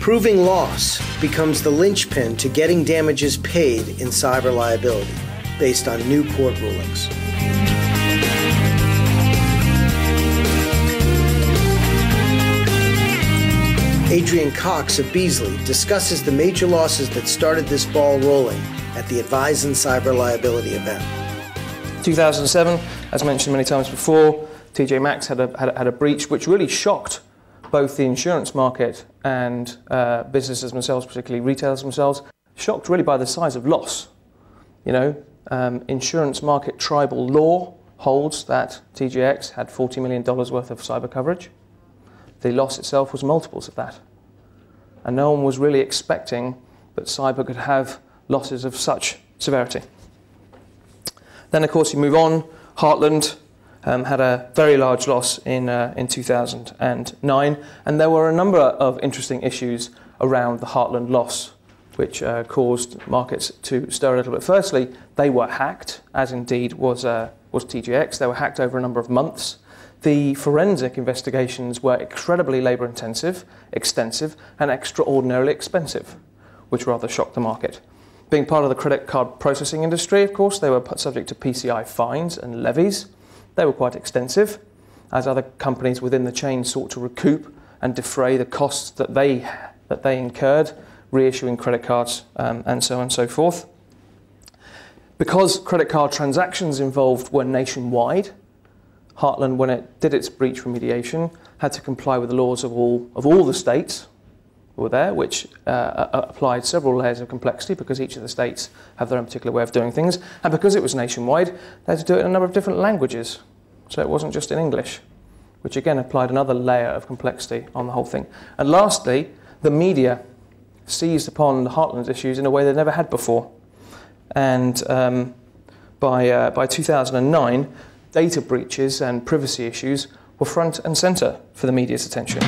Proving loss becomes the linchpin to getting damages paid in cyber liability, based on new court rulings. Adrian Cox of Beazley discusses the major losses that started this ball rolling at the Advisen Cyber Liability event. 2007, as mentioned many times before, TJ Maxx had a breach which really shocked both the insurance market and businesses themselves, particularly retailers themselves, shocked really by the size of loss. You know, insurance market tribal law holds that TJX had $40 million worth of cyber coverage. The loss itself was multiples of that. And no one was really expecting that cyber could have losses of such severity. Then, of course, you move on. Heartland had a very large loss in 2009, and there were a number of interesting issues around the Heartland loss, which caused markets to stir a little bit. Firstly, they were hacked, as indeed was TJX. They were hacked over a number of months. The forensic investigations were incredibly labour-intensive, extensive, and extraordinarily expensive, which rather shocked the market. Being part of the credit card processing industry, of course, they were subject to PCI fines and levies. They were quite extensive, as other companies within the chain sought to recoup and defray the costs that they incurred, reissuing credit cards and so on and so forth. Because credit card transactions involved were nationwide, Heartland, when it did its breach remediation, had to comply with the laws of all the states who were there, which applied several layers of complexity because each of the states have their own particular way of doing things. And because it was nationwide, they had to do it in a number of different languages. So it wasn't just in English, which again applied another layer of complexity on the whole thing. And lastly, the media seized upon the Heartland issues in a way they never had before. And by 2009, data breaches and privacy issues were front and centre for the media's attention.